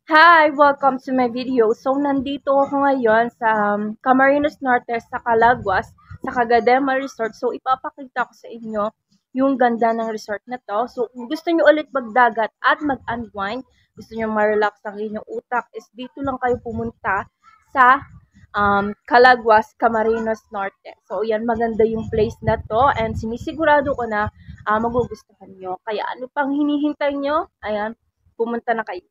Hi! Welcome to my video. So, nandito ako ngayon sa Camarines Norte sa Calaguas, sa Cagadema Resort. So, ipapakita ko sa inyo yung ganda ng resort na to. So, kung gusto nyo ulit magdagat at mag-unwind, gusto nyo ma-relax ang inyong utak, is dito lang kayo pumunta sa Calaguas, Camarines Norte. So, yan, maganda yung place na to and sinisigurado ko na magugustuhan nyo. Kaya ano pang hinihintay nyo? Ayan, pumunta na kayo.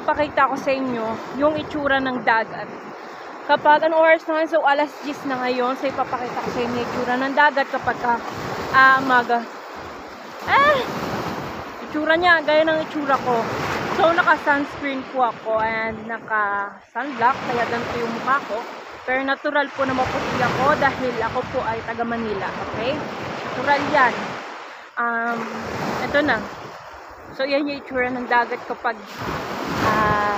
ipapakita ko sa inyo yung itsura ng dagat. Kapag ano oras na, so alas 10 na ngayon, so ipapakita ko sa inyo yung itsura ng dagat kapag umaga. Itsura niya, gaya ng itsura ko. So, naka-sunscreen po ako and naka-sunblock, kaya ganito yung mukha ko. Pero natural po na maputi ako dahil ako po ay taga Manila, okay? Natural yan. Ito na. So, yan yung itsura ng dagat kapag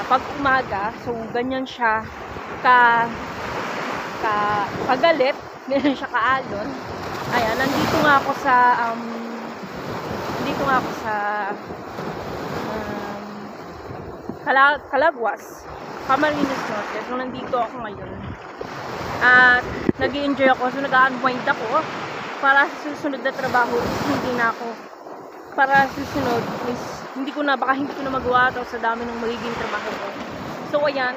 pag umaga. So, ganyan siya kagalit. Ganyan siya kaalon. Ayan, nandito nga ako sa Calagwas, Camarines Norte. So, nandito ako ngayon. At nag-i-enjoy ako. So, nag-unwind ako para sa susunod na trabaho. Hindi ko na magawa ito sa dami ng magiging trabaho ko. So, ayan.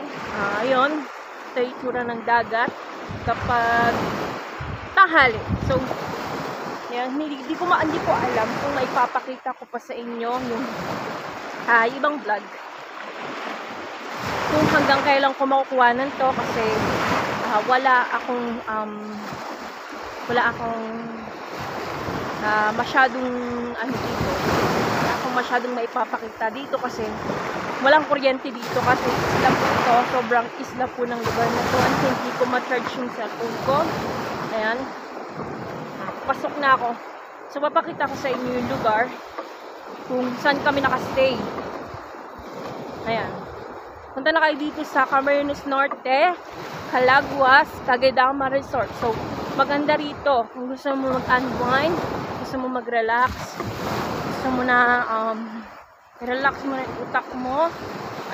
Ayun. Ito yung itsura ng dagat kapag tahali. So, yan, hindi ko alam kung maipapakita ko pa sa inyo yung ibang vlog. Kung hanggang kailan ko makukuhanan to kasi wala akong masyadong dito. Wala akong masyadong maipapakita dito kasi walang kuryente dito kasi isla po ito. Sobrang isla po ng lugar na to. And hindi ko ma-charge yung cellphone ko. Ayan. Pasok na ako. So, papakita ko sa inyo yung lugar kung saan kami nakastay. Ayan. Punta na kayo dito sa Camarines Norte, Calagwas, Cagedama Resort. So, maganda rito. Kung gusto mo mag-unwind, gusto mo mag-relax, gusto mo na relax mo na yung utak mo.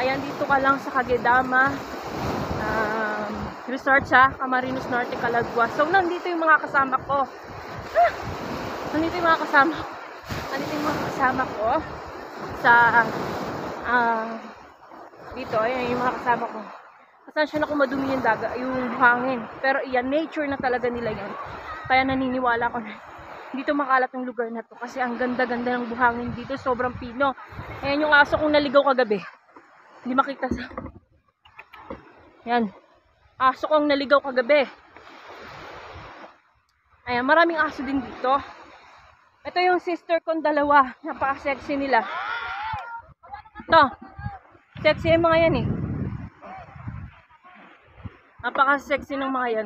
Ayan, dito ka lang sa Cagedama Resort sa Camarines Norte, Calagwas. So, nandito yung mga kasama ko. Nandito yung mga kasama ko sa dito, ayan yung mga kasama ko. Pasensya na kung madumi yung dagat, yung buhangin. Pero iyan, nature na talaga nila yan. Kaya naniniwala ko na dito makalat ang lugar na to kasi ang ganda-ganda ng buhangin dito, sobrang pino. Ayan yung aso kong naligaw kagabi. Hindi makita sa yan. Aso kong naligaw kagabi. Ayan, maraming aso din dito. Ito yung sister kong dalawa. Napaka-sexy nila. Ito. Sexy yung mga yan eh. Napaka-sexy ng mga yan.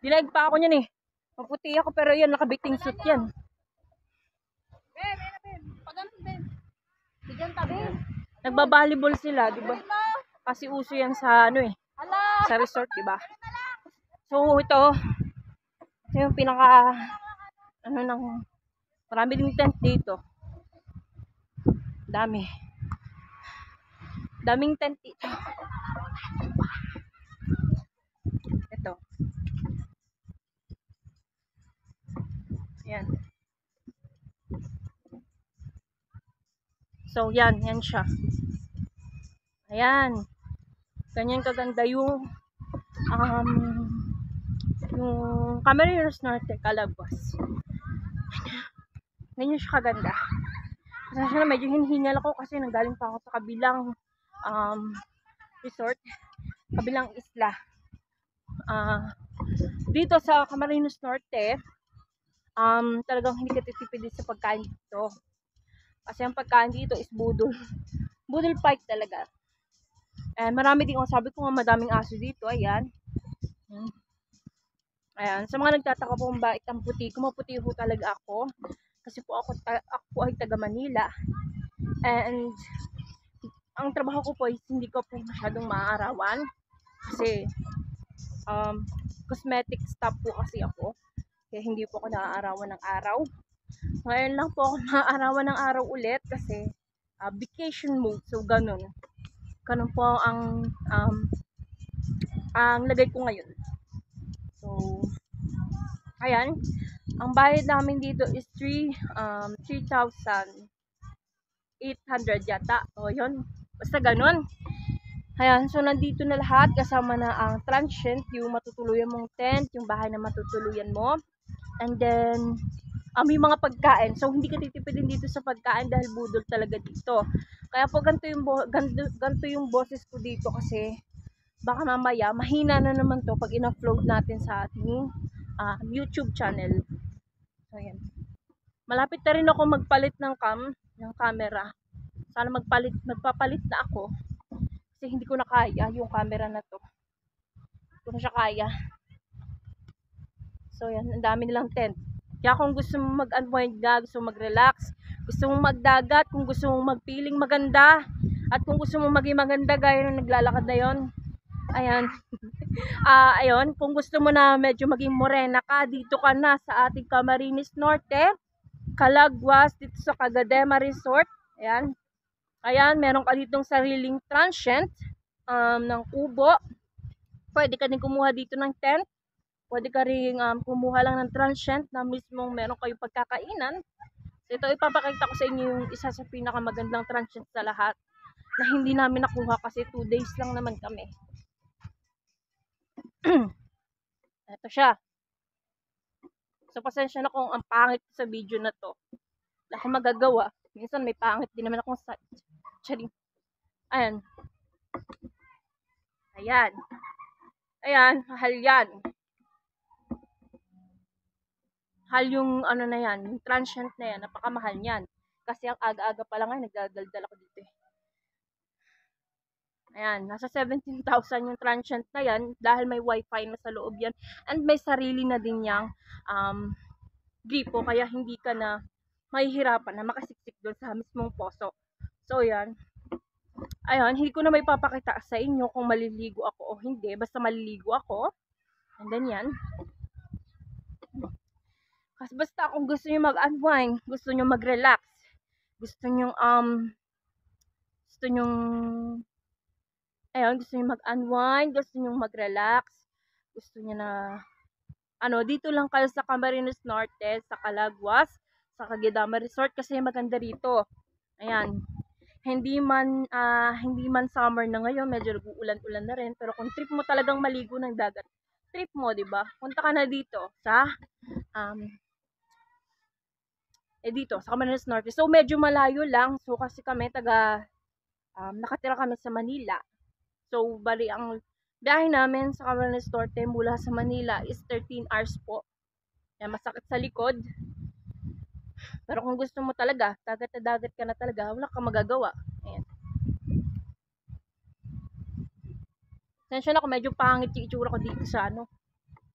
Dinaig pa ako niyan eh. Maputi ako pero yan, nakabiting suit yan. Nagba-volleyball sila, di ba? Kasi uso yan sa sa resort, di ba? So, ito yung pinaka marami ding tent dito. Daming tent dito. Ito. Yan. So, yan siya. Ayan. Ganyan kaganda yung Camarines Norte, Calagwas. Ganyan siya kaganda. Kasi na medyo hinihingal ako kasi nanggaling pa ako sa kabilang resort, kabilang isla. Dito sa Camarines Norte, talagang hindi ka titipid sa pagkain dito. Kasi ang pagkain dito is budol. Budol fight talaga. And marami din, sabi ko nga madaming aso dito. Ayan. Ayan. Sa mga nagtataka po kung bakit ang puti ko, maputi po talaga ako. Kasi po ako ay taga Manila. And ang trabaho ko po is hindi ko po masyadong maaarawan. Kasi cosmetic staff po kasi ako. Kaya hindi po ako naaarawan ng araw. Ngayon lang po ako naaarawan ng araw ulit kasi vacation mode. So, ganun po ang lagay ko ngayon. So, ayan. Ang bayad namin dito is 3,800 yata. O, yun. Basta ganun. Ayan. So, nandito na lahat. Kasama na ang transient, yung matutuluyan mong tent, yung bahay na matutuluyan mo. And then, may mga pagkain. So, hindi ka titipidin dito sa pagkain dahil budol talaga dito. Kaya po ganito yung boses ko dito kasi baka mamaya mahina na naman to pag in-upload natin sa ating YouTube channel. So, yan. Malapit na rin ako magpalit ng camera. Sana magpapalit na ako kasi hindi ko na kaya yung camera na to. Hindi ko na siya kaya. So, yan. Ang dami nilang tent. Kaya kung gusto mong mag-unwind na, gusto mong mag-relax, gusto mong magdagat, kung gusto mong magpiling maganda, at kung gusto mong maging maganda gaya nung naglalakad na yon, ayan. Ayun, kung gusto mo na medyo maging morena ka, dito ka na sa ating Camarines Norte, Calaguas, dito sa Cagadema Resort. Ayan. Ayan, meron ka ditong sariling transient ng kubo. Pwede ka din kumuha dito ng tent. Pwede ka rin kumuha lang ng transient na mismong meron kayong pagkakainan. So, ito ipapakita ko sa inyo yung isa sa pinakamagandang transient sa lahat na hindi namin nakuha kasi 2 days lang naman kami. Ito siya. So, pasensya na kung ang pangit sa video na to. Wala akong magagawa. Minsan may pangit din naman akong side. Charing. Ayan. Ayan. Ayan. Mahal yan. Mahal yung ano na yan. Yung transient na yan. Napakamahal yan. Kasi ang aga-aga pa lang ay nagdadaldal ako dito eh. Ayan, nasa 17,000 yung transient na yan dahil may wifi na sa loob yan and may sarili na din yang gripo kaya hindi ka na mahihirapan na makasiksik doon sa mismong poso. So yan. Ayun, hindi ko na may papakita sa inyo kung maliligo ako o hindi. Basta maliligo ako. And then yan. Kasi basta kung gusto nyo mag-unwind, gusto nyo mag-relax, gusto nyo ayun, gusto nyo mag-unwind, gusto nyo mag-relax, gusto nyo na, dito lang kayo sa Camarines Norte, sa Calaguas, sa Cagadema Resort, kasi maganda rito. Ayan. Hindi man summer na ngayon, medyo nag-uulan-ulan na rin, pero kung trip mo talagang maligo ng dagat, trip mo, di ba? Punta ka na dito sa, dito, sa Camarines Norte. So, medyo malayo lang. So, kasi kami, nakatira kami sa Manila. So, bali ang biyahe namin sa Camarines Norte mula sa Manila is 13 hours po. Kaya masakit sa likod. Pero kung gusto mo talaga, dagat na dagat ka na talaga, wala kang magagawa. Ayan. Sensya na kung medyo pangit yung itsura ko dito sa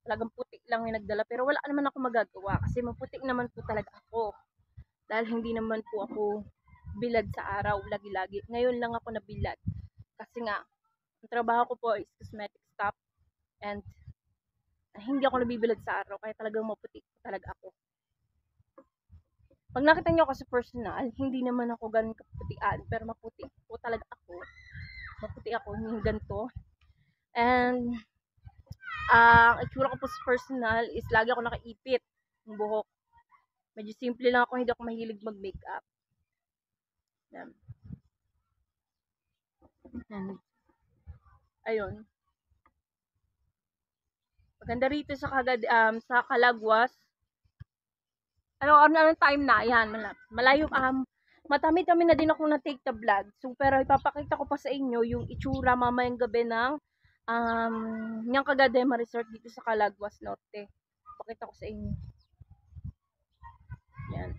talagang puti lang yung nagdala. Pero wala naman ako magagawa kasi maputi naman po talaga ako. Dahil hindi naman po ako bilad sa araw, lagi-lagi. Ngayon lang ako nabilad. Kasi nga, ang trabaho ko po is cosmetic staff and hindi ako nabibilad sa araw kaya talagang maputi talaga ako. Pag nakita niyo ako sa personal, hindi naman ako ganun kaputian pero maputi po talaga ako. Maputi ako, yung ganito. And ang itsura ko po sa personal is lagi ako nakaipit ng buhok. Medyo simple lang ako, hindi ako mahilig mag-makeup. Yan. Ayun. Maganda rito sa Calaguas. Anong time na? Ayan, malayo. Matami-tami na din ako na take the vlog. So, pero ipapakita ko pa sa inyo yung itsura mamayang gabi ng yung Cagadema Resort dito sa Calaguas Norte. Ipapakita ko sa inyo. Yan.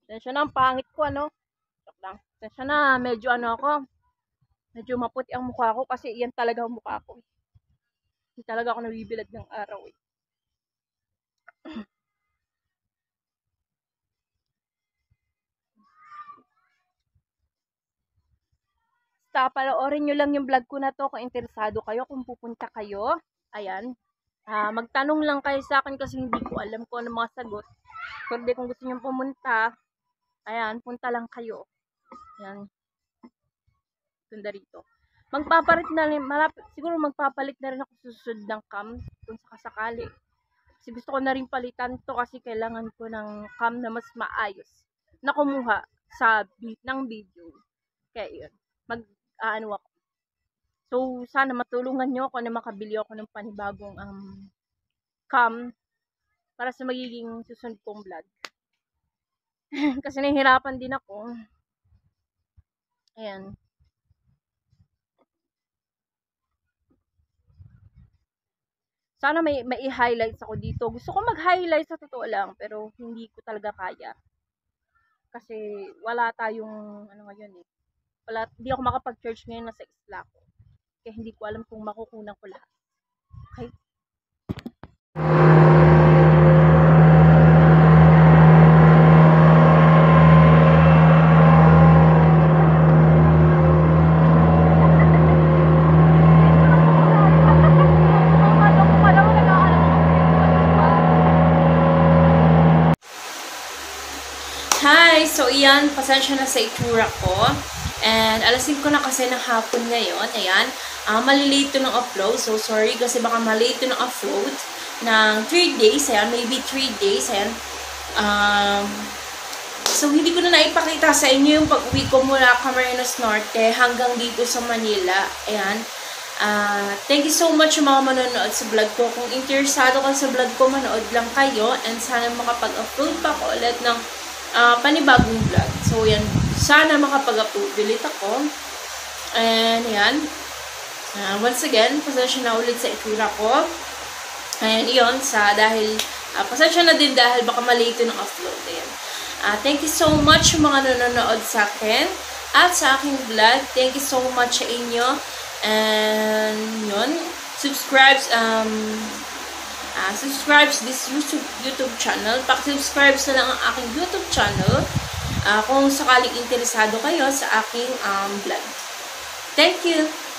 Tensya na, ang pangit ko, Joke lang. Tensya na, medyo ako. Medyo maputi ang mukha ko kasi yan talaga ang mukha ko. Hindi talaga ako nabibilad ng araw eh. Basta panoorin nyo lang yung vlog ko na to kung interesado kayo, kung pupunta kayo. Ayan. Magtanong lang kayo sa akin kasi hindi ko alam kung ano mga sagot. Kundi kung gusto nyo pumunta, ayan, punta lang kayo. Ayan. Ganda rito. Siguro magpapalit na rin ako susunod ng cam kung sakasakali. Kasi gusto ko na rin palitan to kasi kailangan ko ng cam na mas maayos na kumuha ng video. Kaya yun. Ako. So, sana matulungan nyo ako na makabili ako ng panibagong cam para sa magiging susunod kong vlog. Kasi nahihirapan din ako. Ayan. Sana may i-highlights ako dito. Gusto ko mag-highlight sa totoo lang, pero hindi ko talaga kaya. Kasi wala tayong, ano ngayon eh. Hindi ako makapag-church ngayon, nasa isla ko. Kaya hindi ko alam kung makukunan ko lahat. Okay? Hi! So, iyan, pasensya na sa itsura ko. And, alasin ko na kasi ng hapon ngayon. Ayan. Malilate to ng upload. So, sorry kasi baka malilate to ng upload ng 3 days. Ayan, maybe 3 days. Ayan. So, hindi ko na naipakita sa inyo yung pag-uwi ko mula Camarines Norte hanggang dito sa Manila. Ayan. Thank you so much yung mga manonood sa vlog ko. Kung interesado ka sa vlog ko, manood lang kayo. And sana makapag-upload pa ko ulit ng panibagong vlog. So, yan. Sana makapag-upload ulit ako. And, yan. Once again, pasensya na ulit sa itsura ko. And, yun. Dahil, pasensya na din dahil baka malito ng upload. Ayan. Thank you so much mga nanonood sa akin at sa aking vlog. Thank you so much sa inyo. And, yun. Subscribe to this YouTube channel. Paki-subscribe na lang ang aking YouTube channel kung sakaling interesado kayo sa aking vlog. Thank you!